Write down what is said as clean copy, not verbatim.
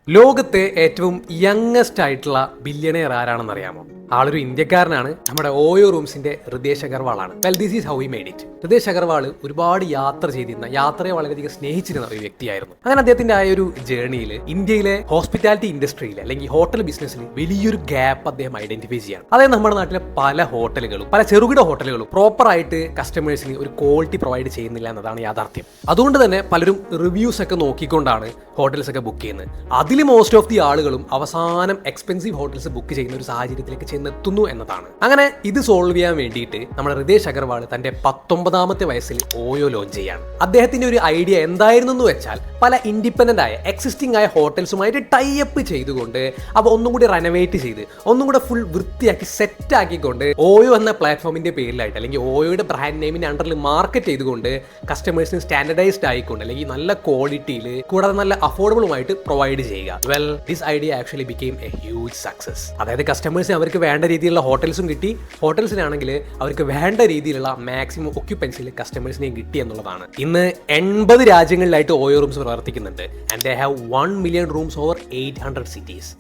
ലോകത്തെ ഏറ്റവും യങ്ങസ്റ്റ് ആയിട്ടുള്ള ബില്യണയർ ആരാണെന്ന് അറിയാമോ? ആളൊരു ഇന്ത്യക്കാരനാണ്. നമ്മുടെ ഓയോ റൂംസിന്റെ ഹൃദേശ് അഗർവാളാണ്. Well, this is how he made it. Ritesh Agarwal ഒരുപാട് യാത്ര ചെയ്തിരുന്ന, യാത്രയെ വളരെയധികം സ്നേഹിച്ചിരുന്ന ഒരു വ്യക്തിയായിരുന്നു. അങ്ങനെ അദ്ദേഹത്തിന്റെ ആ ഒരു ജേർണിയിൽ ഇന്ത്യയിലെ ഹോസ്പിറ്റാലിറ്റി ഇൻഡസ്ട്രിയിൽ അല്ലെങ്കിൽ ഹോട്ടൽ ബിസിനസ്സിൽ വലിയൊരു ഗ്യാപ്പ് അദ്ദേഹം ഐഡന്റിഫൈ ചെയ്യാണ്. അതായത് നമ്മുടെ നാട്ടിലെ പല ഹോട്ടലുകളും, പല ചെറുകിട ഹോട്ടലുകളും പ്രോപ്പർ ആയിട്ട് കസ്റ്റമേഴ്സിന് ഒരു ക്വാളിറ്റി പ്രൊവൈഡ് ചെയ്യുന്നില്ല എന്നതാണ് യാഥാർത്ഥ്യം. അതുകൊണ്ട് തന്നെ പലരും റിവ്യൂസ് ഒക്കെ നോക്കിക്കൊണ്ടാണ് ഹോട്ടൽസ് ഒക്കെ ബുക്ക് ചെയ്യുന്നത്. അതിൽ മോസ്റ്റ് ഓഫ് ദി ആളുകളും അവസാനം എക്സ്പെൻസീവ് ഹോട്ടൽസ് ബുക്ക് ചെയ്യുന്ന ഒരു സാഹചര്യത്തിലേക്ക് ചെന്നെത്തുന്നു എന്നതാണ്. അങ്ങനെ ഇത് സോൾവ് ചെയ്യാൻ വേണ്ടിയിട്ട് നമ്മുടെ ഹൃദേശ് അഗർവാൾ തന്റെ 19ാമത്തെ വയസ്സിൽ ഓയോ ലോഞ്ച് ചെയ്യാണ്. അദ്ദേഹത്തിന്റെ ഒരു ഐഡിയ എന്തായിരുന്നു എന്ന് വെച്ചാൽ, പല ഇൻഡിപെൻഡന്റ് ആയ എക്സിസ്റ്റിംഗ് ആയ ഹോട്ടൽസുമായിട്ട് ടൈ അപ്പ് ചെയ്തുകൊണ്ട് അവ ഒന്നും കൂടി റെനോവേറ്റ് ചെയ്ത് ഒന്നും കൂടെ ഫുൾ വൃത്തിയാക്കി സെറ്റ് ആക്കിക്കൊണ്ട് ഓയോ എന്ന പ്ലാറ്റ്ഫോമിന്റെ പേരിലായിട്ട് അല്ലെങ്കിൽ ഓയോയുടെ ബ്രാൻഡ് നെയിമിന്റെ അണ്ടറിൽ മാർക്കറ്റ് ചെയ്തുകൊണ്ട് കസ്റ്റമേഴ്സിന് സ്റ്റാൻഡർഡൈസ്ഡ് ആയിക്കൊണ്ട് അല്ലെങ്കിൽ നല്ല ക്വാളിറ്റിയിൽ കൂടാതെ നല്ല അഫോർഡബിളുമായിട്ട് പ്രൊവൈഡ് ചെയ്യുക. Well, this idea actually became A huge success. അതായത് കസ്റ്റമേഴ്സിന് അവർക്ക് വേണ്ട രീതിയിലുള്ള ഹോട്ടൽസും കിട്ടി, ഹോട്ടൽസിനാണെങ്കിൽ അവർക്ക് വേണ്ട രീതിയിലുള്ള മാക്സിമം ഒക്യുപ്പൻസിയിൽ കസ്റ്റമേഴ്സിനെയും കിട്ടി എന്നുള്ളതാണ്. ഇന്ന് 80 രാജ്യങ്ങളിലായിട്ട് ഓയോ റൂംസ് പ്രവർത്തിക്കുന്നുണ്ട്. And they have 1 million rooms over 800 cities.